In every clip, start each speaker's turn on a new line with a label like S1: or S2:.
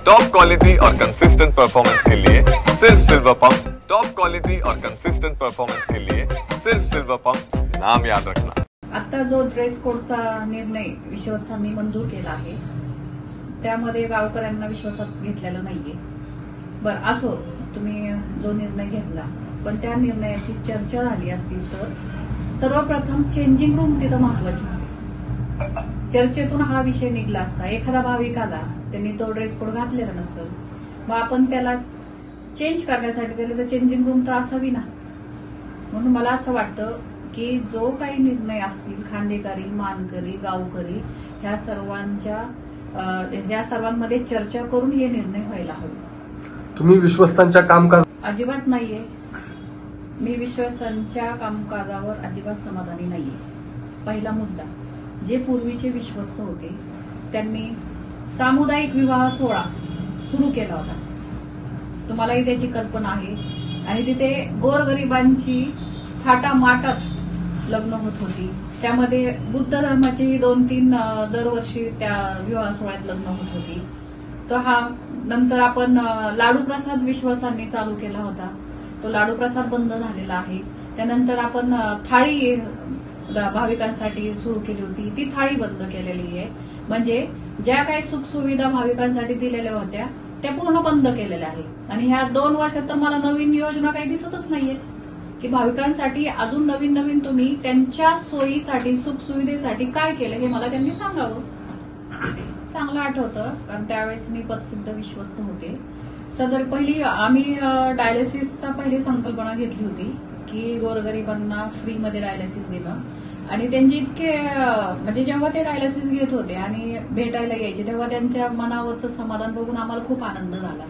S1: Top quality और consistent performance के लिए सिर्फ सिल्वर पंप्स। टॉप क्वालिटी और कंसिस्टेंट परफॉर्मेंस के लिए सिर्फ सिल्वर पंप्स, नाम याद रखना।
S2: आता जो ड्रेस कोडचा निर्णय विश्वासांनी मंजूर केला आहे त्यामध्ये गावकऱ्यांना विश्वासात घेतलेला नाहीये। बरं असो, तुम्ही जो निर्णय घेतला पण त्या निर्णयाची चर्चा झाली असतील तर सर्वप्रथम चेंजिंग रूम तिथं महत्वाची होती। चर्चेतून हा विषय निघला असता, एखादा भाविक आला त्यांनी तो ड्रेस कोड घातलेला नसेल, मग आपण त्याला चेंज करण्यासाठी त्याला तर चेंजिंग रूम तर असावी ना। म्हणून मला असं वाटतं की जो काही निर्णय असतील खांदेकरी, मानकरी, गावकरी ह्या सर्वांमध्ये चर्चा करून हे निर्णय व्हायला हवे।
S3: तुम्ही विश्वस्तांच्या कामकाज
S2: अजिबात नाहीये, मी विश्वासांच्या कामकाजावर अजिबात समाधानी नाहीये। पहिला मुद्दा, जे पूर्वीचे विश्वस्त होते त्यांनी सामुदायिक विवाह सोहळा सुरू केला होता, तुम्हालाही त्याची कल्पना आहे, आणि तिथे गोरगरिबांची थाटामाटात लग्न होत होती। त्यामध्ये बुद्ध धर्माचेही 2-3 दरवर्षी त्या विवाह सोहळ्यात लग्न होत होती। तर हा नंतर आपण लाडू प्रसाद विश्वासांनी चालू केला होता, तो लाडू प्रसाद बंद झालेला आहे। त्यानंतर आपण थाळी भाविकांसाठी सुरू केली होती, ती थाळी बंद केलेली आहे। म्हणजे ज्या काही सुखसुविधा भाविकांसाठी दिलेल्या होत्या त्या पूर्ण बंद केलेल्या आहे। आणि ह्या 2 वर्षात तर मला नवीन योजना काही दिसतच नाहीये की भाविकांसाठी अजून नवीन तुम्ही त्यांच्या सोयीसाठी, सुखसुविधेसाठी काय केलं हे मला त्यांनी सांगावं। चांगलं आठवतं, कारण त्यावेळेस मी पदसिद्ध विश्वस्त होते। सदर पहिली आम्ही डायलिसिसचा पहिली संकल्पना घेतली होती की गोरगरिबांना फ्रीमध्ये डायलिसिस देणं, आणि त्यांची इतके म्हणजे जेव्हा ते डायलिसिस घेत होते आणि भेटायला यायचे तेव्हा त्यांच्या मनावरचं समाधान बघून आम्हाला खूप आनंद झाला।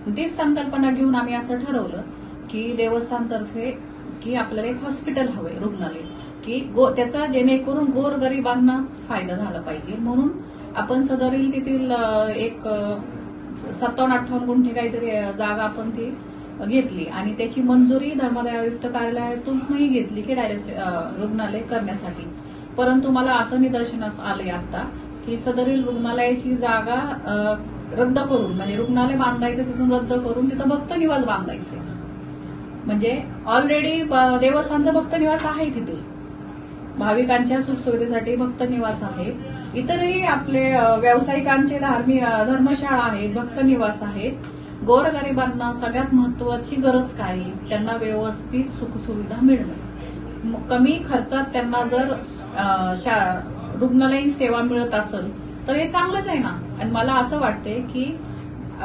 S2: तीच संकल्पना घेऊन आम्ही असं ठरवलं की देवस्थानतर्फे की आपल्याला एक हॉस्पिटल हवंय, रुग्णालय, की त्याचा जेणेकरून गोरगरिबांनाच फायदा झाला पाहिजे। म्हणून आपण सदरील तेथील एक 57-58 गुंठे काहीतरी जागा आपण ती घेतली आणि त्याची मंजुरी धर्मादाय आयुक्त कार्यालयातूनही घेतली की डायलिसिस रुग्णालय करण्यासाठी। परंतु मला असं निदर्शनास आलंय आता की सदरील रुग्णालयाची जागा रद्द करून, म्हणजे रुग्णालय बांधायचं तिथून रद्द करून तिथं भक्त निवास बांधायचे। म्हणजे ऑलरेडी देवस्थानचा भक्त निवास आहे, तिथे भाविकांच्या सुखसुविधेसाठी भक्त निवास आहे, इतरही आपले व्यावसायिकांचे धर्मशाळा आहेत, भक्त निवास आहेत। गोरगरिबांना सगळ्यात महत्वाची गरज काय आहे, त्यांना व्यवस्थित सुखसुविधा मिळणं, कमी खर्चात त्यांना जर रुग्णालयीन सेवा मिळत असेल तर हे चांगलंच आहे ना। आणि मला असं वाटतंय की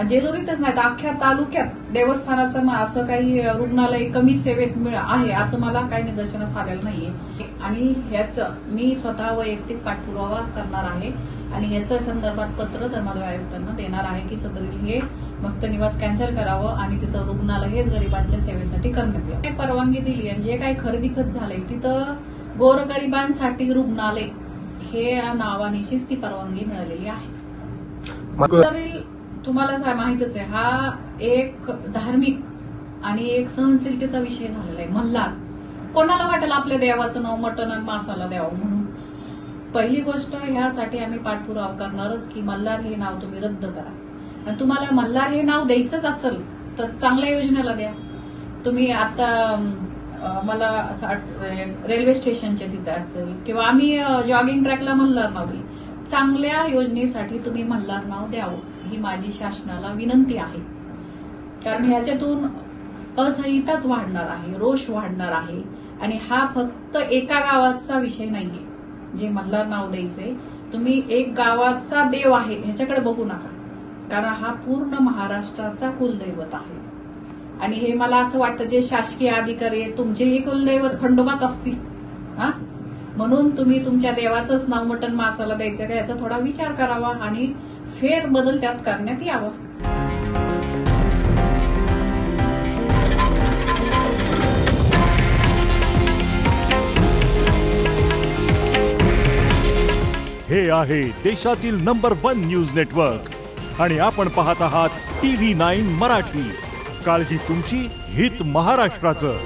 S2: जेजुरीतच नाही तर अख्ख्या तालुक्यात देवस्थानाचं असं काही रुग्णालय कमी सेवेत आहे असं मला काही निदर्शनास आलेलं नाहीये। आणि ह्याचं मी स्वतः वैयक्तिक पाठपुरावा करणार आहे आणि ह्याच्या संदर्भात पत्र धर्मादाय आयुक्तांना देणार आहे की सदरील हे भक्त निवास कॅन्सल करावं आणि तिथं रुग्णालय हेच गरिबांच्या सेवेसाठी करण्यात यावं। परवानगी दिली आणि जे काही खरेदी खत झालंय तिथं गोरगरिबांसाठी रुग्णालय हे नावानिशीच ती परवानगी मिळालेली आहे। तुम्हाला माहितच आहे, हा एक धार्मिक आणि एक सहनशीलतेचा विषय झालेला आहे। मल्हार कोणाला वाटेल आपल्या देवाचं नाव मटण आणि मासाला द्यावं म्हणून। पहिली गोष्ट ह्यासाठी आम्ही पाठपुरावा करणारच की मल्हार हे नाव तुम्ही रद्द करा, आणि तुम्हाला मल्हार हे नाव द्यायचंच असेल तर चांगल्या योजनेला द्या। तुम्ही आता मला असं रेल्वे स्टेशनच्या तिथे असेल किंवा आम्ही जॉगिंग ट्रॅकला मल्हार नाव दिले, चांगल्या योजनेसाठी तुम्ही मल्हार नाव द्यावं ही माझी शासनाला विनंती आहे। कारण ह्याच्यातून असहिताच वाढणार आहे, रोष वाढणार आहे, आणि हा फक्त एका गावाचा विषय नाहीये जे मल्हार नाव द्यायचंय। तुम्ही एक गावाचा देव आहे ह्याच्याकडे बघू नका, कारण हा पूर्ण महाराष्ट्राचा कुलदैवत आहे। आणि हे मला असं वाटतं जे शासकीय अधिकारी आहेत तुमचेही कुलदैवत खंडोबाच असतील, म्हणून तुम्ही तुमच्या देवाचंच नाव मटण मासाला द्यायचं का याचा थोडा विचार करावा आणि फेरबदल त्यात करण्यात यावा।
S4: हे आहे देशातील नंबर 1 न्यूज नेटवर्क आणि आपण पाहत आहात TV9 मराठी। काळजी तुमची, हित महाराष्ट्राचं।